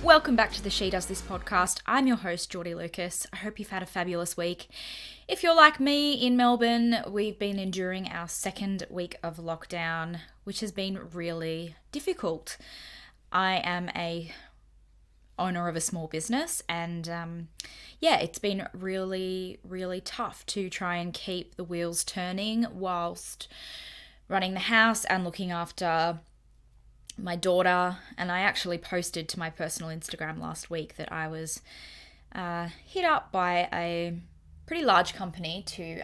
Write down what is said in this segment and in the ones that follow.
Welcome back to the She Does This podcast. I'm your host, Jordy Lucas. I hope you've had a fabulous week. If you're like me in Melbourne, we've been enduring our second week of lockdown, which has been really difficult. I am a owner of a small business and it's been really, really tough to try and keep the wheels turning whilst running the house and looking after my daughter. And I actually posted to my personal Instagram last week that I was hit up by a pretty large company to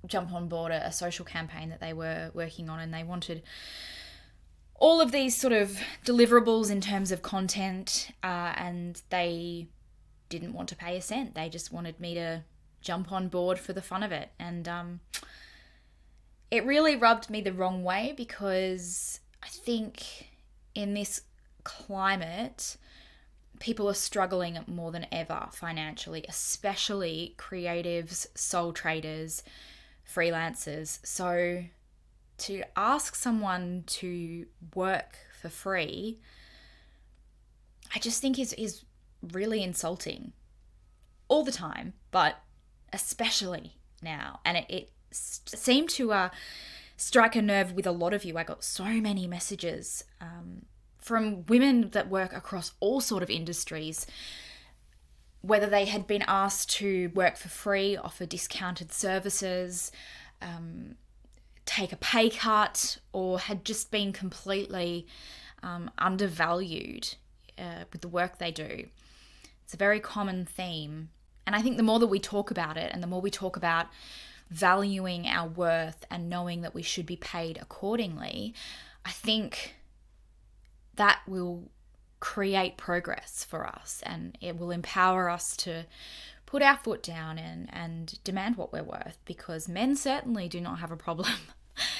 jump on board a social campaign that they were working on, and they wanted all of these sort of deliverables in terms of content, and they didn't want to pay a cent. They just wanted me to jump on board for the fun of it. And it really rubbed me the wrong way, because I think in this climate, people are struggling more than ever financially, especially creatives, sole traders, freelancers. So to ask someone to work for free, I just think is really insulting all the time, but especially now. And it seemed to strike a nerve with a lot of you. I got so many messages from women that work across all sort of industries, whether they had been asked to work for free, offer discounted services, take a pay cut, or had just been completely undervalued with the work they do. It's a very common theme. And I think the more that we talk about it, and the more we talk about valuing our worth and knowing that we should be paid accordingly, I think that will create progress for us, and it will empower us to put our foot down and demand what we're worth, because men certainly do not have a problem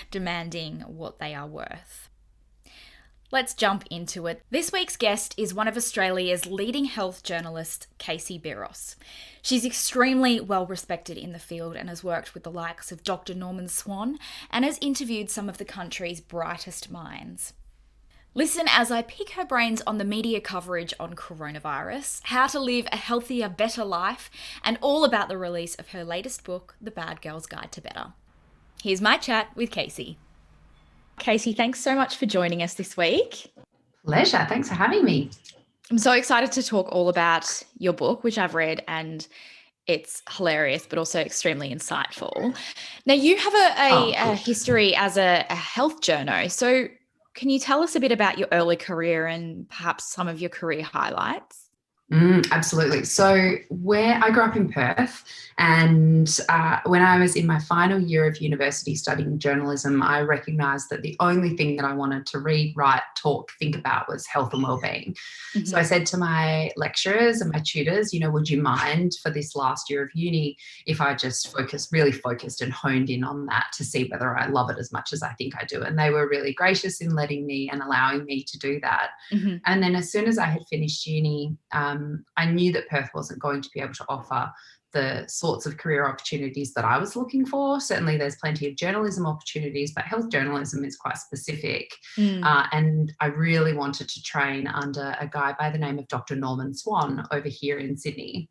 demanding what they are worth. Let's jump into it. This week's guest is one of Australia's leading health journalists, Casey Beros. She's extremely well respected in the field and has worked with the likes of Dr. Norman Swan and has interviewed some of the country's brightest minds. Listen as I pick her brains on the media coverage on coronavirus, how to live a healthier, better life, and all about the release of her latest book, The Bad Girl's Guide to Better. Here's my chat with Casey. Casey, thanks so much for joining us this week. Pleasure. Thanks for having me. I'm so excited to talk all about your book, which I've read, and it's hilarious, but also extremely insightful. Now, you have a history as a health journo. So can you tell us a bit about your early career and perhaps some of your career highlights? Absolutely. So I grew up in Perth, and when I was in my final year of university studying journalism, I recognised that the only thing that I wanted to read, write, talk, think about was health and wellbeing. Mm-hmm. So I said to my lecturers and my tutors, would you mind for this last year of uni if I just really focused and honed in on that to see whether I love it as much as I think I do? And they were really gracious in letting me and allowing me to do that. Mm-hmm. And then as soon as I had finished uni, I knew that Perth wasn't going to be able to offer the sorts of career opportunities that I was looking for. Certainly there's plenty of journalism opportunities, but health journalism is quite specific. And I really wanted to train under a guy by the name of Dr. Norman Swan over here in Sydney.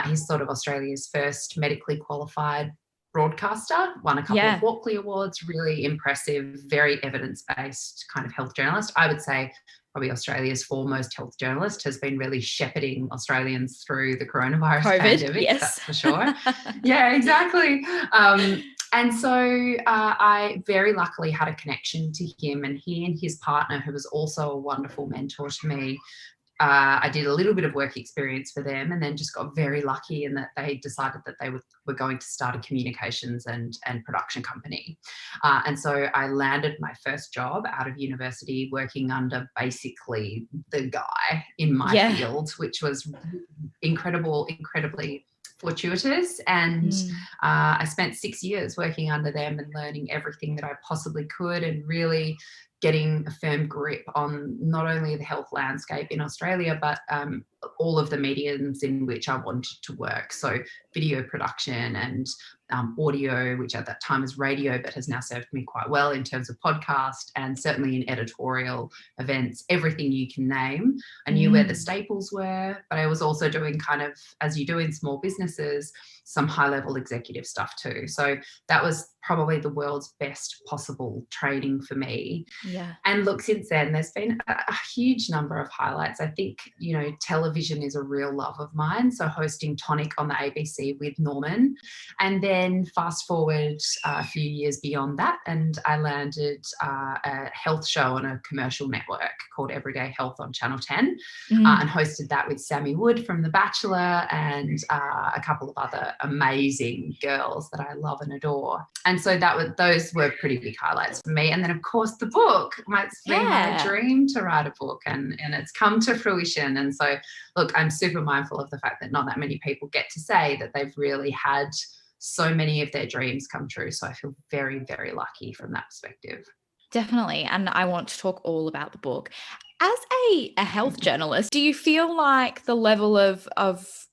He's sort of Australia's first medically qualified broadcaster, won a couple of Walkley Awards, really impressive, very evidence-based kind of health journalist. I would say probably Australia's foremost health journalist, has been really shepherding Australians through the coronavirus pandemic, that's for sure. Yeah, exactly. And so I very luckily had a connection to him, and he and his partner, who was also a wonderful mentor to me, I did a little bit of work experience for them, and then just got very lucky in that they decided that they were going to start a communications and production company. And so I landed my first job out of university working under basically the guy in my field, which was incredibly fortuitous. And I spent 6 years working under them and learning everything that I possibly could, and really getting a firm grip on not only the health landscape in Australia, but all of the mediums in which I wanted to work. So video production and audio, which at that time was radio, but has now served me quite well in terms of podcast, and certainly in editorial events, everything you can name. I knew where the staples were, but I was also doing kind of, as you do in small businesses, some high-level executive stuff too. So that was probably the world's best possible training for me. Yeah. And look, since then, there's been a huge number of highlights. I think, you know, television is a real love of mine. So hosting Tonic on the ABC with Norman. And then fast forward a few years beyond that, and I landed a health show on a commercial network called Everyday Health on Channel 10, and hosted that with Sammy Wood from The Bachelor and a couple of other amazing girls that I love and adore. And so those were pretty big highlights for me. And then, of course, the book. It's been my dream to write a book, and it's come to fruition. And so, look, I'm super mindful of the fact that not that many people get to say that they've really had so many of their dreams come true. So I feel very, very lucky from that perspective. Definitely. And I want to talk all about the book. As a health journalist, do you feel like the level of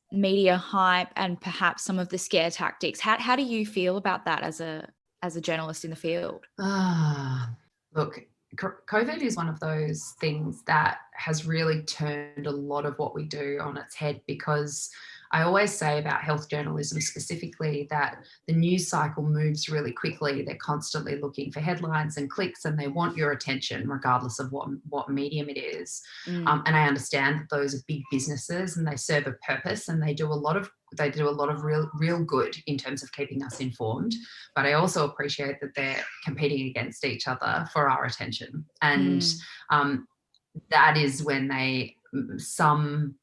media hype and perhaps some of the scare tactics, how do you feel about that as a journalist in the field? Look, COVID is one of those things that has really turned a lot of what we do on its head, because I always say about health journalism specifically that the news cycle moves really quickly. They're constantly looking for headlines and clicks, and they want your attention regardless of what medium it is. And I understand that those are big businesses and they serve a purpose, and they do a lot of real good in terms of keeping us informed. But I also appreciate that they're competing against each other for our attention. And that is when some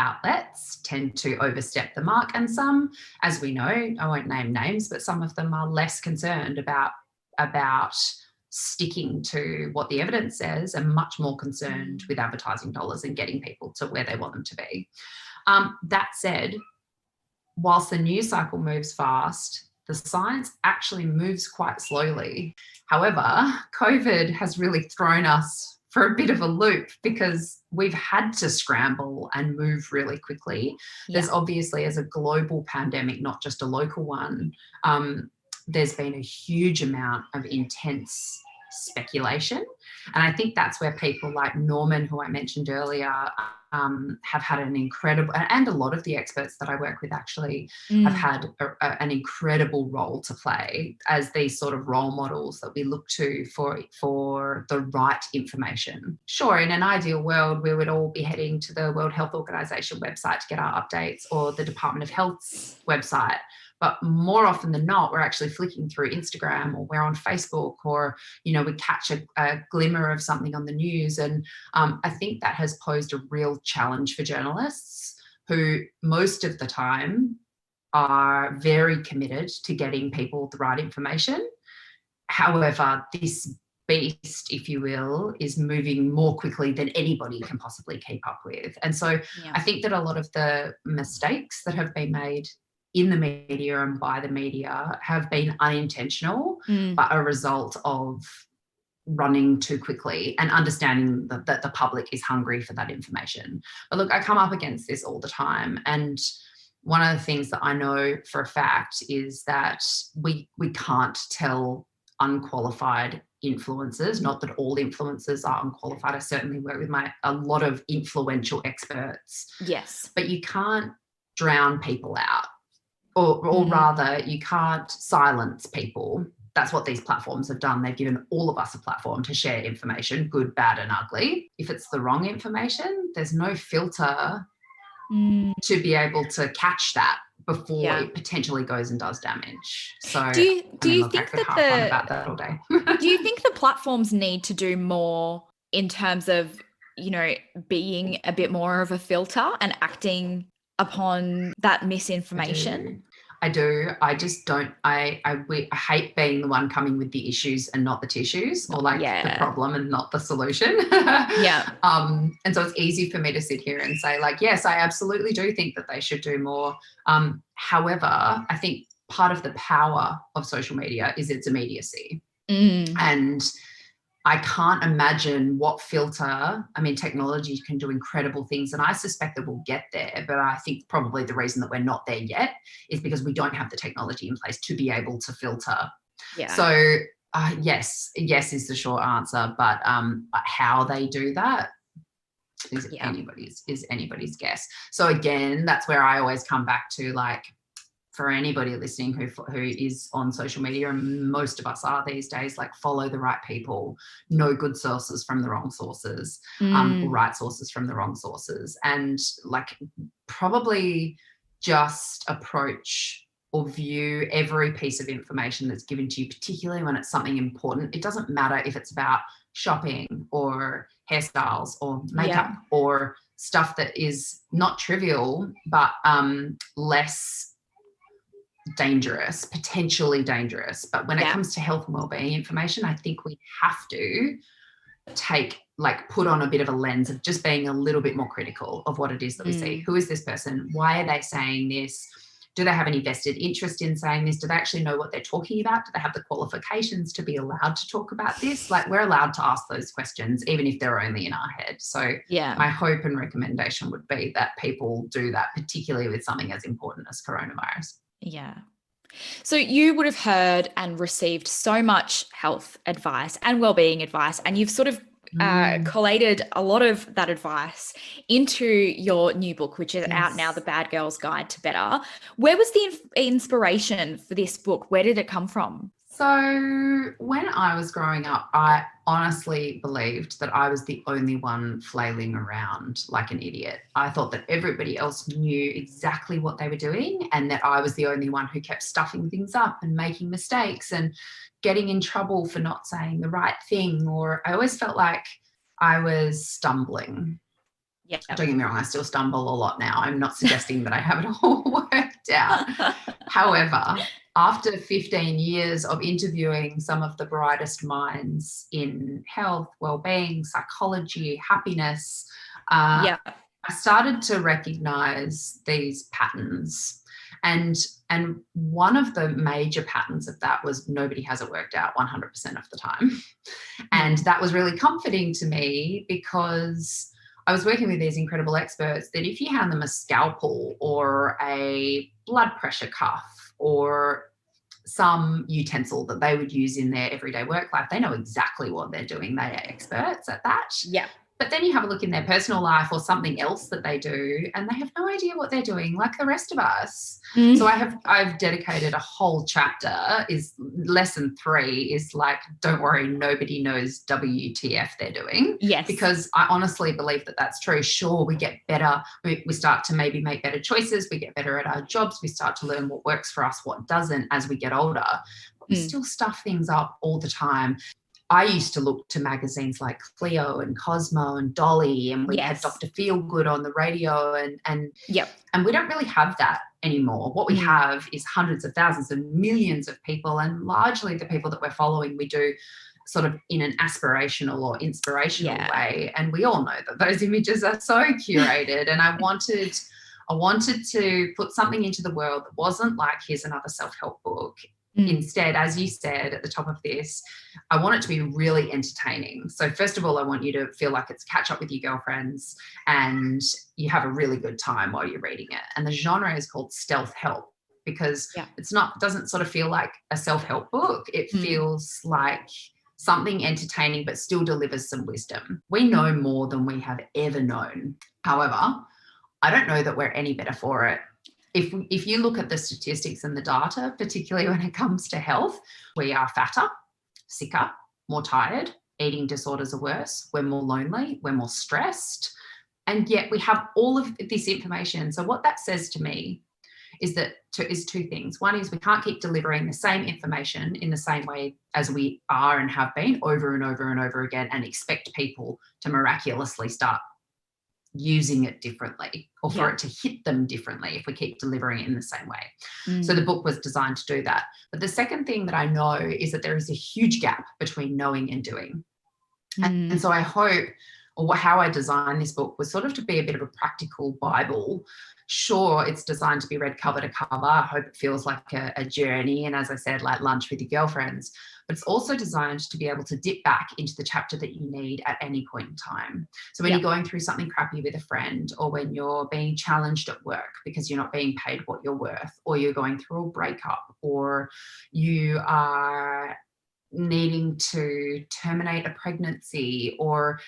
outlets tend to overstep the mark, and some, as we know, I won't name names, but some of them are less concerned about sticking to what the evidence says and much more concerned with advertising dollars and getting people to where they want them to be. That said, whilst the news cycle moves fast, the science actually moves quite slowly. However, COVID has really thrown us for a bit of a loop, because we've had to scramble and move really quickly. There's obviously, as a global pandemic, not just a local one, there's been a huge amount of intense speculation. And I think that's where people like Norman, who I mentioned earlier, have had an incredible, and a lot of the experts that I work with actually have had an incredible role to play as these sort of role models that we look to for the right information. Sure, in an ideal world, we would all be heading to the World Health Organization website to get our updates, or the Department of Health's website. But more often than not, we're actually flicking through Instagram, or we're on Facebook, or, you know, we catch a glimmer of something on the news. And I think that has posed a real challenge for journalists, who most of the time are very committed to getting people the right information. However, this beast, if you will, is moving more quickly than anybody can possibly keep up with. And so I think that a lot of the mistakes that have been made in the media and by the media have been unintentional, but a result of running too quickly and understanding that the public is hungry for that information. But look, I come up against this all the time. And one of the things that I know for a fact is that we can't tell unqualified influencers, not that all influencers are unqualified. I certainly work with a lot of influential experts. Yes. But you can't drown people out. Or rather, you can't silence people. That's what these platforms have done. They've given all of us a platform to share information, good, bad, and ugly. If it's the wrong information, there's no filter to be able to catch that before it potentially goes and does damage. So do you think I could harp on about that all day. Do you think the platforms need to do more in terms of, you know, being a bit more of a filter and acting upon that misinformation? I do. I just don't. I hate being the one coming with the issues and not the tissues, or like the problem and not the solution. And so it's easy for me to sit here and say, like, yes, I absolutely do think that they should do more. However, I think part of the power of social media is its immediacy. And I can't imagine what filter. I mean, technology can do incredible things, and I suspect that we'll get there. But I think probably the reason that we're not there yet is because we don't have the technology in place to be able to filter. Yeah. So yes is the short answer, but how they do that is anybody's guess. So again, that's where I always come back to, like, for anybody listening who is on social media, and most of us are these days, like, follow the right people, know good sources from the wrong sources, or right sources from the wrong sources, and like probably just approach or view every piece of information that's given to you, particularly when it's something important. It doesn't matter if it's about shopping or hairstyles or makeup or stuff that is not trivial, but less dangerous, potentially dangerous. But when it comes to health and wellbeing information, I think we have to put on a bit of a lens of just being a little bit more critical of what it is that we see. Who is this person? Why are they saying this? Do they have any vested interest in saying this? Do they actually know what they're talking about? Do they have the qualifications to be allowed to talk about this? Like, we're allowed to ask those questions, even if they're only in our head. So my hope and recommendation would be that people do that, particularly with something as important as coronavirus. Yeah. So you would have heard and received so much health advice and wellbeing advice, and you've sort of collated a lot of that advice into your new book, which is out now, The Bad Girl's Guide to Better. Where was the inspiration for this book? Where did it come from? So when I was growing up, I honestly believed that I was the only one flailing around like an idiot. I thought that everybody else knew exactly what they were doing, and that I was the only one who kept stuffing things up and making mistakes and getting in trouble for not saying the right thing. Or I always felt like I was stumbling. Yeah. Don't get me wrong, I still stumble a lot now. I'm not suggesting that I have it all worked out. However, after 15 years of interviewing some of the brightest minds in health, well-being, psychology, happiness, I started to recognize these patterns. And one of the major patterns of that was nobody has it worked out 100% of the time. And that was really comforting to me, because I was working with these incredible experts that if you hand them a scalpel or a blood pressure cuff or some utensil that they would use in their everyday work life, they know exactly what they're doing. They are experts at that. Yeah. But then you have a look in their personal life or something else that they do, and they have no idea what they're doing, like the rest of us. So I've dedicated a whole chapter, is lesson 3 is like, don't worry, nobody knows WTF they're doing. Yes. Because I honestly believe that that's true. Sure, we get better. We start to maybe make better choices. We get better at our jobs. We start to learn what works for us, what doesn't, as we get older. But we still stuff things up all the time. I used to look to magazines like Clio and Cosmo and Dolly, and we had Dr. Feelgood on the radio, and we don't really have that anymore. What we have is hundreds of thousands and millions of people, and largely the people that we're following, we do sort of in an aspirational or inspirational way. And we all know that those images are so curated. And I wanted to put something into the world that wasn't like, here's another self-help book. Instead, as you said at the top of this, I want it to be really entertaining. So first of all, I want you to feel like it's catch up with your girlfriends and you have a really good time while you're reading it. And the genre is called stealth help, because it doesn't sort of feel like a self-help book. It feels like something entertaining but still delivers some wisdom. We know more than we have ever known. However, I don't know that we're any better for it. If you look at the statistics and the data, particularly when it comes to health, we are fatter, sicker, more tired, eating disorders are worse, we're more lonely, we're more stressed, and yet we have all of this information. So what that says to me is two things. One is we can't keep delivering the same information in the same way as we are and have been over and over and over again and expect people to miraculously start using it differently, or for it to hit them differently if we keep delivering it in the same way. So the book was designed to do that. But the second thing that I know is that there is a huge gap between knowing and doing. And so I hope or how I designed this book was sort of to be a bit of a practical Bible. Sure, it's designed to be read cover to cover. I hope it feels like a journey. And as I said, like lunch with your girlfriends. But it's also designed to be able to dip back into the chapter that you need at any point in time. So when you're going through something crappy with a friend, or when you're being challenged at work because you're not being paid what you're worth, or you're going through a breakup, or you are needing to terminate a pregnancy, or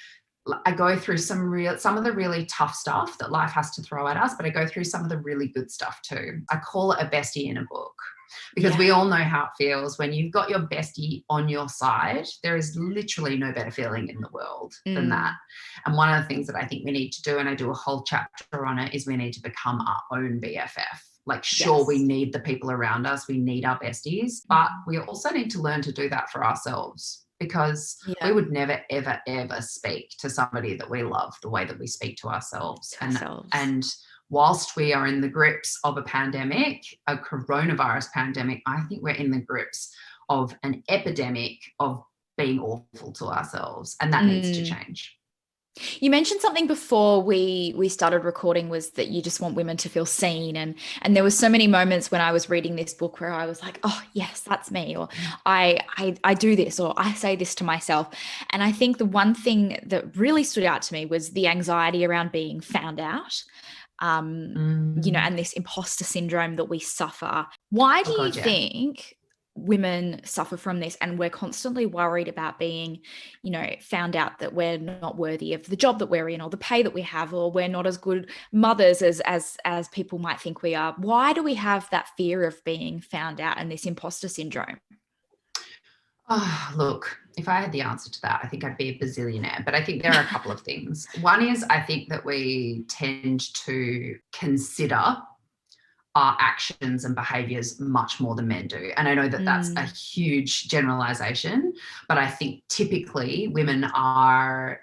I go through some of the really tough stuff that life has to throw at us, but I go through some of the really good stuff too. I call it a bestie in a book, because we all know how it feels when you've got your bestie on your side. There is literally no better feeling in the world than that. And one of the things that I think we need to do, and I do a whole chapter on it, is we need to become our own BFF. Like, sure, we need the people around us, we need our besties, but we also need to learn to do that for ourselves, because we would never, ever, ever speak to somebody that we love the way that we speak to ourselves. And whilst we are in the grips of a pandemic, a coronavirus pandemic, I think we're in the grips of an epidemic of being awful to ourselves, and that needs to change. You mentioned something before we started recording, was that you just want women to feel seen, and there were so many moments when I was reading this book where I was like, oh yes, that's me, or I do this, or I say this to myself. And I think the one thing that really stood out to me was the anxiety around being found out, you know, and this imposter syndrome that we suffer. Why do you think women suffer from this, and we're constantly worried about being, you know, found out that we're not worthy of the job that we're in, or the pay that we have, or we're not as good mothers as people might think we are? Why do we have that fear of being found out and this imposter syndrome? Oh, look, if I had the answer to that, I think I'd be a bazillionaire. But I think there are a couple of things. One is, I think that we tend to consider our actions and behaviors much more than men do. And I know that that's a huge generalization, but I think typically women are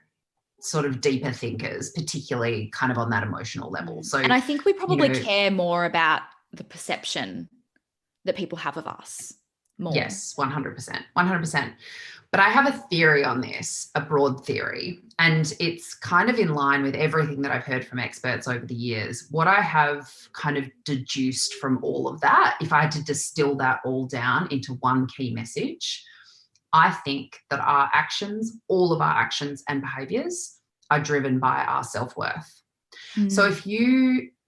sort of deeper thinkers, particularly kind of on that emotional level. So, and I think we probably care more about the perception that people have of us more. Yes, 100%. But I have a theory on this, a broad theory, and it's kind of in line with everything that I've heard from experts over the years. What I have kind of deduced from all of that, if I had to distill that all down into one key message, I think that our actions, all of our actions and behaviors, are driven by our self-worth.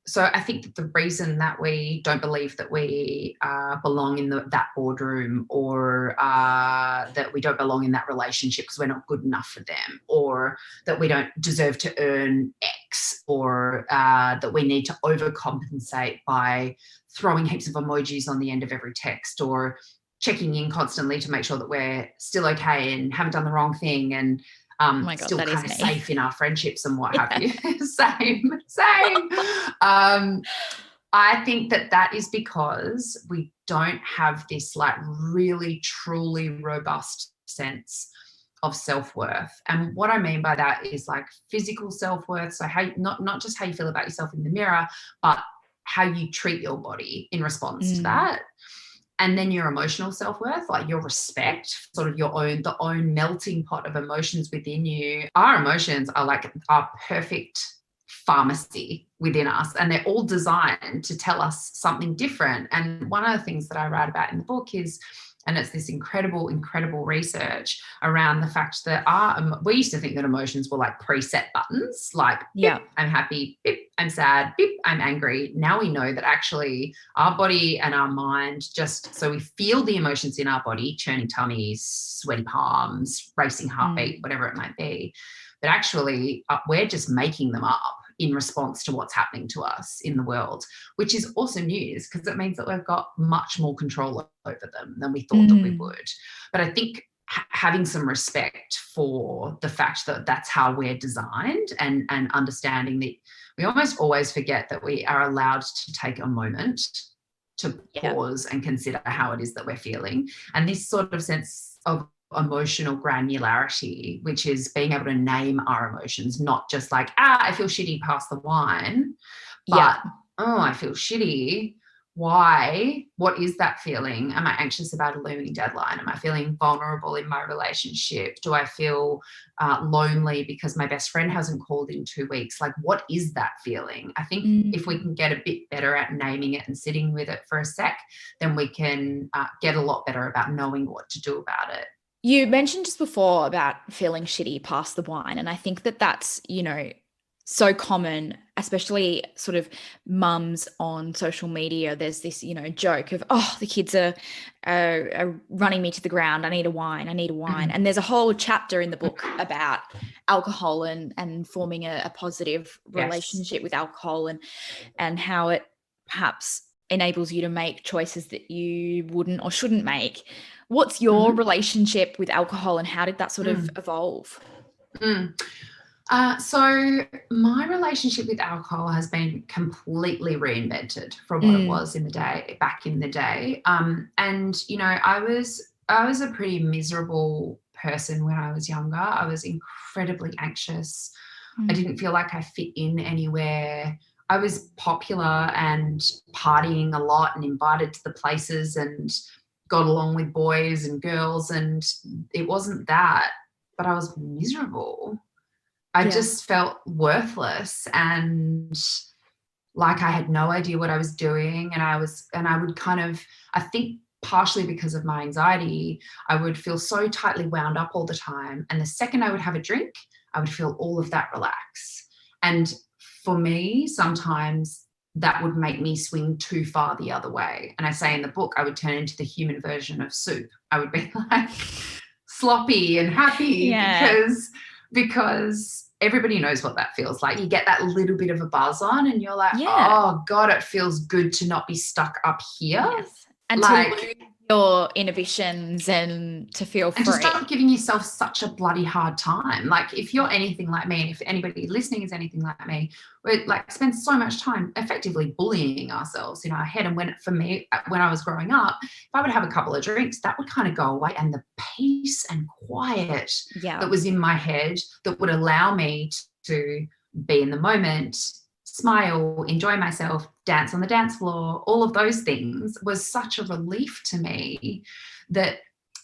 So I think that the reason that we don't believe that we belong in that boardroom, or that we don't belong in that relationship because we're not good enough for them, or that we don't deserve to earn X, or that we need to overcompensate by throwing heaps of emojis on the end of every text, or checking in constantly to make sure that we're still okay and haven't done the wrong thing, and still kind of safe in our friendships and what have you. Same. I think that is because we don't have this like really truly robust sense of self-worth. And what I mean by that is like physical self-worth. So how, not just how you feel about yourself in the mirror, but how you treat your body in response to that. And then your emotional self-worth, like your respect, sort of the own melting pot of emotions within you. Our emotions are like our perfect pharmacy within us, and they're all designed to tell us something different. And one of the things that I write about in the book is, and it's this incredible beresearch around the fact that we used to think that emotions were like preset buttons, like, beep, I'm happy, beep, I'm sad, beep, I'm angry. Now we know that actually our body and our mind so we feel the emotions in our body, churning tummies, sweaty palms, racing heartbeat, whatever it might be. But actually we're just making them up in response to what's happening to us in the world, which is also news, because it means that we've got much more control over them than we thought that we would. But I think having some respect for the fact that that's how we're designed, and understanding that we almost always forget that we are allowed to take a moment to pause and consider how it is that we're feeling. And this sort of sense of emotional granularity, which is being able to name our emotions, not just like, I feel shitty, pass the wine, but I feel shitty, why? What is that feeling? Am I anxious about a looming deadline? Am I feeling vulnerable in my relationship? Do I feel lonely because my best friend hasn't called in 2 weeks? Like, what is that feeling? I think if we can get a bit better at naming it and sitting with it for a sec, then we can get a lot better about knowing what to do about it. You mentioned just before about feeling shitty past the wine. And I think that that's, so common, especially sort of mums on social media. There's this, joke of, oh, the kids are running me to the ground. I need a wine. I need a wine. And there's a whole chapter in the book about alcohol and forming a positive relationship with alcohol and how it perhaps enables you to make choices that you wouldn't or shouldn't make. What's your relationship with alcohol and how did that sort of evolve? So my relationship with alcohol has been completely reinvented from what it was back in the day. And, I was a pretty miserable person when I was younger. I was incredibly anxious. I didn't feel like I fit in anywhere. I was popular and partying a lot and invited to the places and got along with boys and girls. And it wasn't that, but I was miserable. I just felt worthless and like I had no idea what I was doing. And I would kind of, I think partially because of my anxiety, I would feel so tightly wound up all the time. And the second I would have a drink, I would feel all of that relax. And for me, sometimes that would make me swing too far the other way. And I say in the book, I would turn into the human version of soup. I would be like sloppy and happy because everybody knows what that feels like. You get that little bit of a buzz on and you're like, oh God, it feels good to not be stuck up here. Yes. And to lose your inhibitions and to feel free. And to stop giving yourself such a bloody hard time. Like if you're anything like me, and if anybody listening is anything like me, we like spend so much time effectively bullying ourselves in our head. And for me, when I was growing up, if I would have a couple of drinks, that would kind of go away. And the peace and quiet that was in my head that would allow me to be in the moment, smile, enjoy myself, dance on the dance floor, all of those things was such a relief to me that,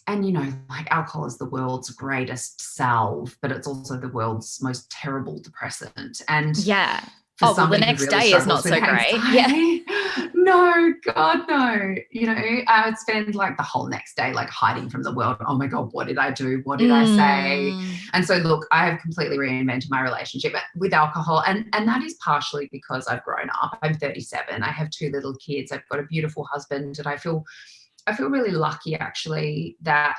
and like alcohol is the world's greatest salve, but it's also the world's most terrible depressant. And the next day is not so great. No, God, no. I would spend like the whole next day like hiding from the world. Oh my God, what did I do? What did I say? And so look, I have completely reinvented my relationship with alcohol. And that is partially because I've grown up. I'm 37. I have 2 little kids. I've got a beautiful husband. And I feel really lucky actually that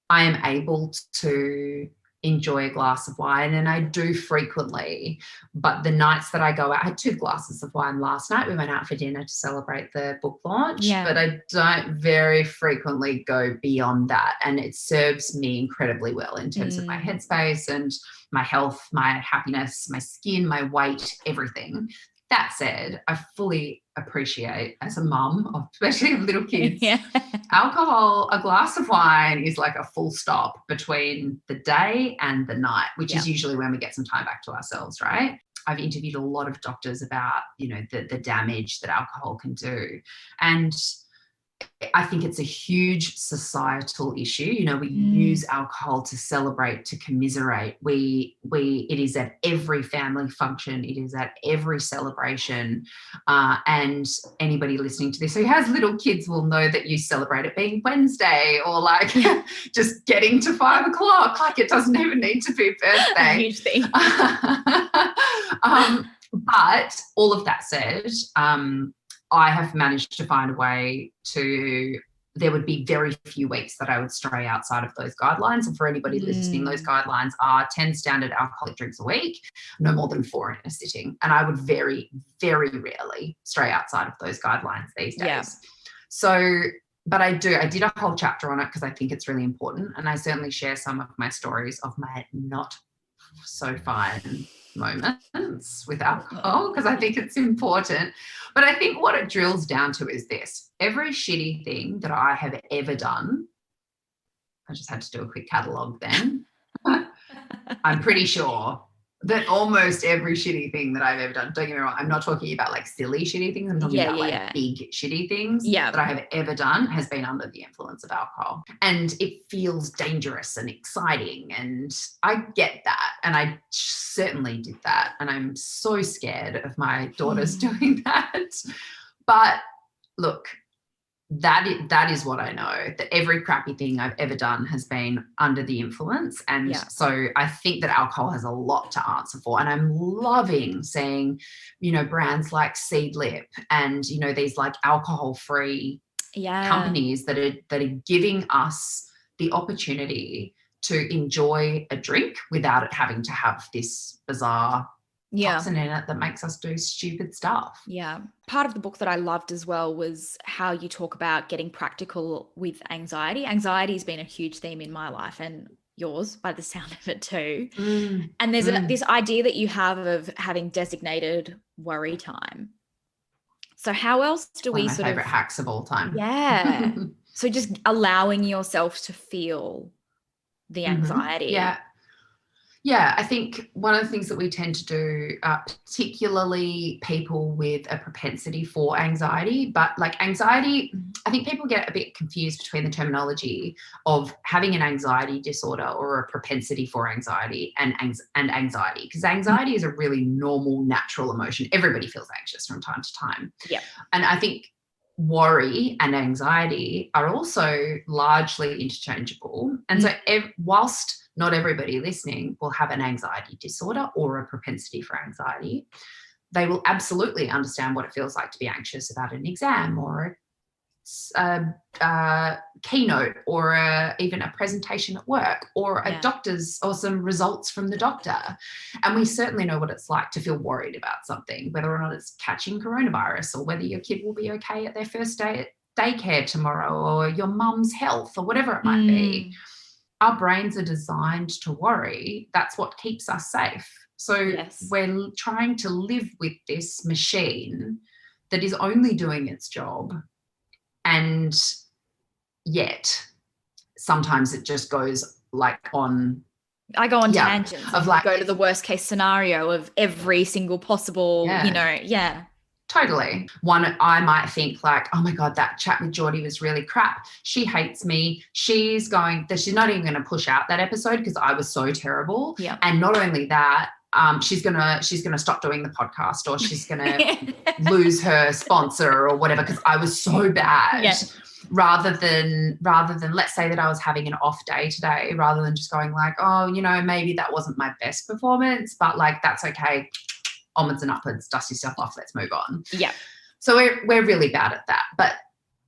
I am able to enjoy a glass of wine, and I do frequently, but the nights that I go out, I had 2 glasses of wine last night. We went out for dinner to celebrate the book launch, but I don't very frequently go beyond that, and it serves me incredibly well in terms of my headspace and my health, my happiness, my skin, my weight, everything. That said, I fully appreciate as a mum, especially of little kids, alcohol, a glass of wine is like a full stop between the day and the night, which is usually when we get some time back to ourselves, right? I've interviewed a lot of doctors about, the damage that alcohol can do. And I think it's a huge societal issue. We use alcohol to celebrate, to commiserate. It is at every family function. It is at every celebration. And anybody listening to this who has little kids will know that you celebrate it being Wednesday or like just getting to 5 o'clock. Like it doesn't even need to be birthday. A huge thing. But all of that said, I have managed to find a way there would be very few weeks that I would stray outside of those guidelines. And for anybody listening, those guidelines are 10 standard alcoholic drinks a week, no more than 4 in a sitting. And I would very, very rarely stray outside of those guidelines these days. Yeah. So, but I did a whole chapter on it because I think it's really important. And I certainly share some of my stories of my not so fine moments with alcohol because I think it's important. But I think what it drills down to is this: every shitty thing that I have ever done, I just had to do a quick catalogue then. I'm pretty sure that almost every shitty thing that I've ever done, don't get me wrong, I'm not talking about like silly shitty things. I'm talking about like big shitty things that I have ever done has been under the influence of alcohol. And it feels dangerous and exciting. And I get that. And I certainly did that. And I'm so scared of my daughters doing that. But look, that is what I know, that every crappy thing I've ever done has been under the influence. And so I think that alcohol has a lot to answer for. And I'm loving seeing, brands like Seed Lip and, these like alcohol-free companies that are giving us the opportunity to enjoy a drink without it having to have this bizarre toxin in it that makes us do stupid stuff. Yeah. Part of the book that I loved as well was how you talk about getting practical with anxiety. Anxiety has been a huge theme in my life and yours by the sound of it too. And there's this idea that you have of having designated worry time. So how else do we sort of... favorite hacks of all time. Yeah. So just allowing yourself to feel the anxiety. Yeah, I think one of the things that we tend to do, particularly people with a propensity for anxiety, but like anxiety, I think people get a bit confused between the terminology of having an anxiety disorder or a propensity for anxiety and anxiety, because anxiety is a really normal, natural emotion. Everybody feels anxious from time to time. Yeah. And I think worry and anxiety are also largely interchangeable. And so whilst not everybody listening will have an anxiety disorder or a propensity for anxiety, they will absolutely understand what it feels like to be anxious about an exam or a keynote or even a presentation at work or a doctor's or some results from the doctor. And we certainly know what it's like to feel worried about something, whether or not it's catching coronavirus or whether your kid will be okay at their first day at daycare tomorrow or your mum's health or whatever it might be. Our brains are designed to worry. That's what keeps us safe. So we're trying to live with this machine that is only doing its job. And yet sometimes it just goes like on. I go on tangents of like go to the worst case scenario of every single possible, Totally. One, I might think like, oh my God, that chat with Jordy was really crap. She hates me. She's not even going to push out that episode because I was so terrible. Yeah. And not only that, she's gonna stop doing the podcast or she's gonna lose her sponsor or whatever because I was so bad. Yeah. Rather than let's say that I was having an off day today, rather than just going like, oh, maybe that wasn't my best performance, but like that's okay. Onwards and upwards, dust yourself off, let's move on. Yeah. So we're really bad at that. But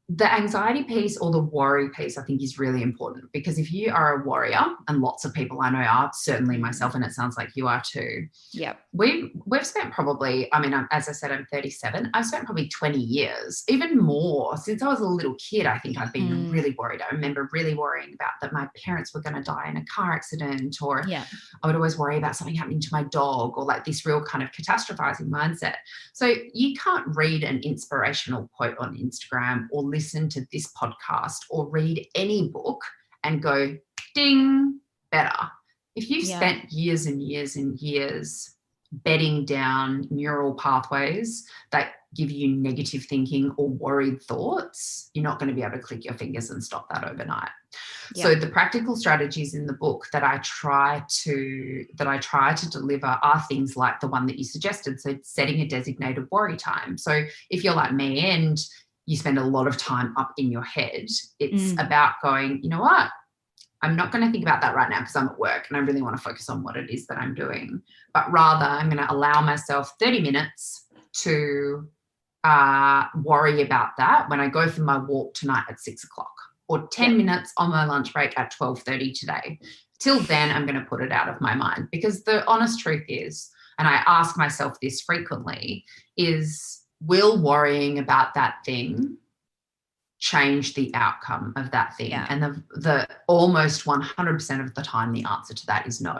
the anxiety piece or the worry piece, I think, is really important because if you are a worrier, and lots of people I know are, certainly myself, and it sounds like you are too. Yeah. We've spent probably, as I said, I'm 37. I've spent probably 20 years, even more, since I was a little kid. I think I've been really worried. I remember really worrying about that my parents were going to die in a car accident, or I would always worry about something happening to my dog, or like this real kind of catastrophizing mindset. So you can't read an inspirational quote on Instagram or listen to this podcast or read any book and go, ding, better. If you've spent years and years and years bedding down neural pathways that give you negative thinking or worried thoughts, you're not going to be able to click your fingers and stop that overnight. Yeah. So the practical strategies in the book that I try to deliver are things like the one that you suggested. So setting a designated worry time. So if you're like me and you spend a lot of time up in your head, it's about going, you know what? I'm not going to think about that right now because I'm at work and I really want to focus on what it is that I'm doing. But rather, I'm going to allow myself 30 minutes to worry about that when I go for my walk tonight at 6 o'clock, or 10 minutes on my lunch break at 12:30 today. Till then, I'm going to put it out of my mind, because the honest truth is, and I ask myself this frequently, is will worrying about that thing change the outcome of that thing? Yeah. And the almost 100% of the time, the answer to that is no.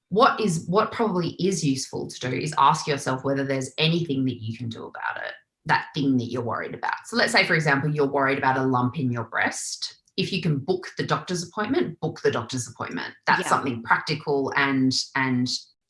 What probably is useful to do is ask yourself whether there's anything that you can do about it, that thing that you're worried about. So let's say, for example, you're worried about a lump in your breast. If you can book the doctor's appointment, book the doctor's appointment. That's something practical and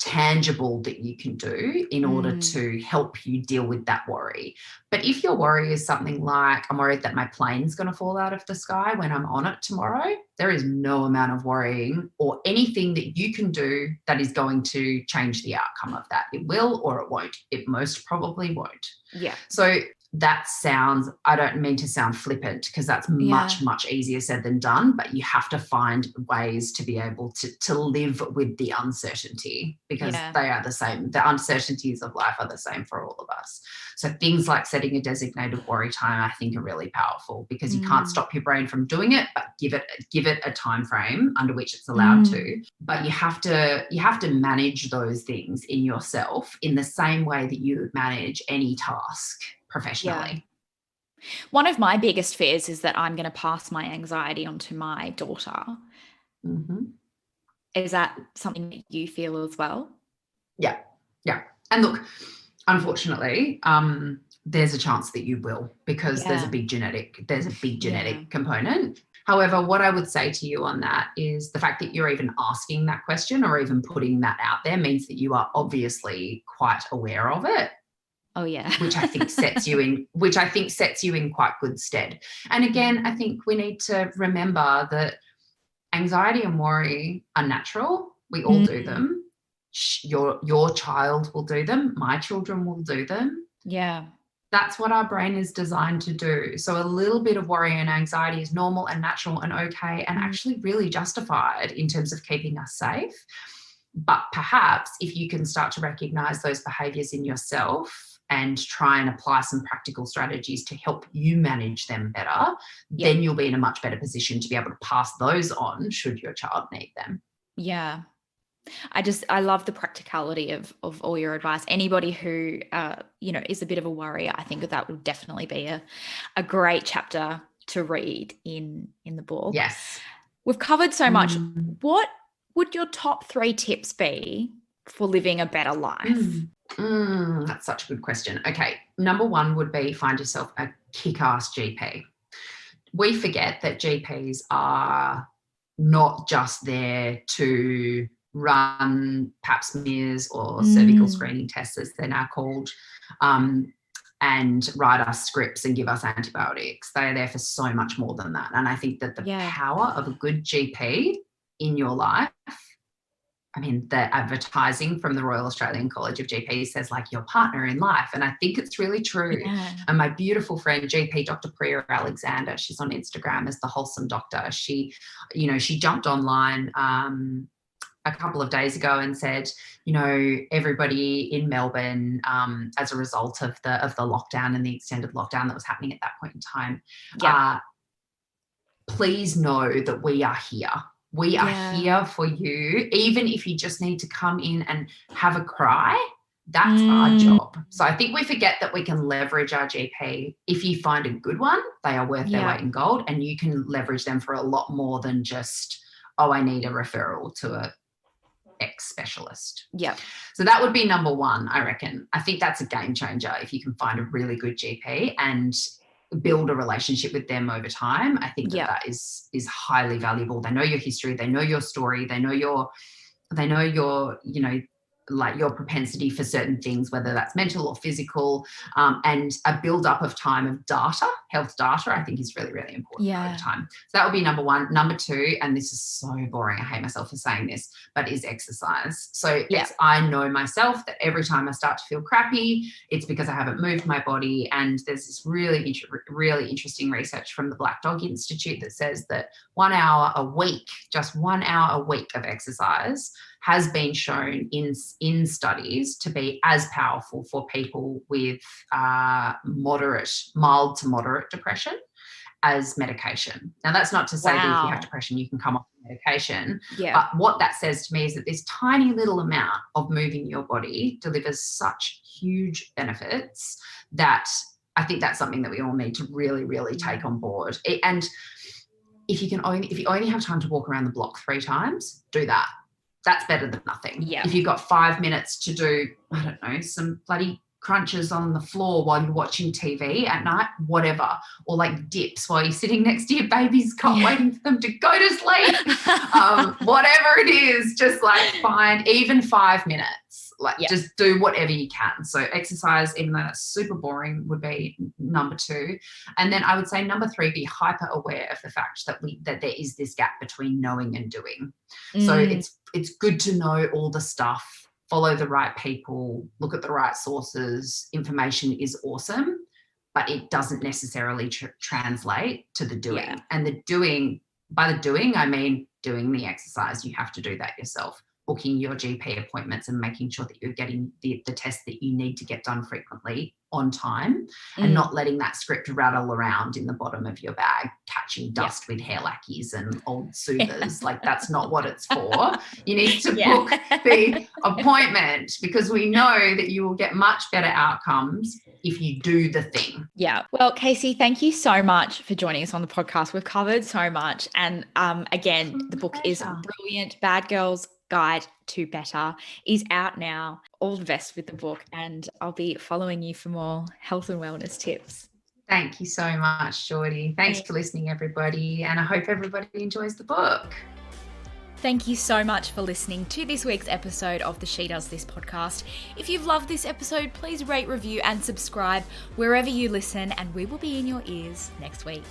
tangible that you can do in order to help you deal with that worry. But if your worry is something like, I'm worried that my plane's going to fall out of the sky when I'm on it tomorrow, there is no amount of worrying or anything that you can do that is going to change the outcome of that. It will or it won't. It most probably won't. Yeah. So that sounds, I don't mean to sound flippant, because that's much, much easier said than done, but you have to find ways to be able to live with the uncertainty, because they are the same. The uncertainties of life are the same for all of us. So things like setting a designated worry time, I think, are really powerful, because you can't stop your brain from doing it, but give it a time frame under which it's allowed to. But you have to manage those things in yourself in the same way that you would manage any task professionally. Yeah. One of my biggest fears is that I'm going to pass my anxiety on to my daughter. Is that something that you feel as well? Yeah. And look, unfortunately, there's a chance that you will, because there's a big genetic component. However, what I would say to you on that is the fact that you're even asking that question or even putting that out there means that you are obviously quite aware of it. Oh yeah. which I think sets you in quite good stead. And again, I think we need to remember that anxiety and worry are natural. We all do them. Your child will do them. My children will do them. Yeah. That's what our brain is designed to do. So a little bit of worry and anxiety is normal and natural and okay, and actually really justified in terms of keeping us safe. But perhaps if you can start to recognize those behaviors in yourself and try and apply some practical strategies to help you manage them better, then you'll be in a much better position to be able to pass those on should your child need them. Yeah. I love the practicality of all your advice. Anybody who, is a bit of a worrier, I think that would definitely be a great chapter to read in the book. Yes. We've covered so much. What would your top 3 tips be for living a better life? That's such a good question. Okay. Number 1 would be find yourself a kick-ass GP. We forget that GPs are not just there to run pap smears or cervical screening tests, as they're now called, and write us scripts and give us antibiotics. They are there for so much more than that. And I think that the power of a good GP in your life, I mean, the advertising from the Royal Australian College of GPs says like your partner in life. And I think it's really true. Yeah. And my beautiful friend, GP Dr. Priya Alexander, she's on Instagram as the Wholesome Doctor. She jumped online a couple of days ago and said, everybody in Melbourne, as a result of the lockdown and the extended lockdown that was happening at that point in time, please know that we are here. We are here for you. Even if you just need to come in and have a cry, that's our job. So I think we forget that we can leverage our GP. If you find a good one, they are worth their weight in gold, and you can leverage them for a lot more than just, I need a referral to a X specialist. Yeah. So that would be number 1, I reckon. I think that's a game changer if you can find a really good GP and build a relationship with them over time. I think that is highly valuable. They know your history, they know your story, they know your like your propensity for certain things, whether that's mental or physical, and a build-up of time of data, health data, I think is really, really important over time. So that would be number 1. Number 2, and this is so boring, I hate myself for saying this, but is exercise. So I know myself that every time I start to feel crappy, it's because I haven't moved my body. And there's this really, really interesting research from the Black Dog Institute that says that 1 hour a week, just 1 hour a week of exercise has been shown in studies to be as powerful for people with mild to moderate depression as medication. Now, that's not to say that if you have depression, you can come off medication. Yeah. But what that says to me is that this tiny little amount of moving your body delivers such huge benefits that I think that's something that we all need to really, really take on board. And if you only have time to walk around the block 3 times, do that. That's better than nothing. Yeah. If you've got 5 minutes to do, I don't know, some bloody crunches on the floor while you're watching TV at night, whatever, or like dips while you're sitting next to your baby's cot waiting for them to go to sleep. Whatever it is, just like find even 5 minutes, like just do whatever you can. So exercise, even though that's super boring, would be number 2. And then I would say number 3, be hyper aware of the fact that there is this gap between knowing and doing. So it's good to know all the stuff, follow the right people, look at the right sources. Information is awesome, but it doesn't necessarily translate to the doing. Yeah. And by the doing, I mean doing the exercise. You have to do that yourself, booking your GP appointments and making sure that you're getting the tests that you need to get done frequently on time, and not letting that script rattle around in the bottom of your bag, catching dust with hair lackeys and old soothers. Like, that's not what it's for. You need to book the appointment, because we know that you will get much better outcomes if you do the thing. Yeah. Well, Casey, thank you so much for joining us on the podcast. We've covered so much. And again, the book is brilliant. Bad Girls Guide to Better is out now. All the best with the book, and I'll be following you for more health and wellness tips. Thank you so much, Jordy. Thanks for listening, everybody, and I hope everybody enjoys the book. Thank you so much for listening to this week's episode of the She Does This podcast. If you've loved this episode, please rate, review, and subscribe wherever you listen, and we will be in your ears next week.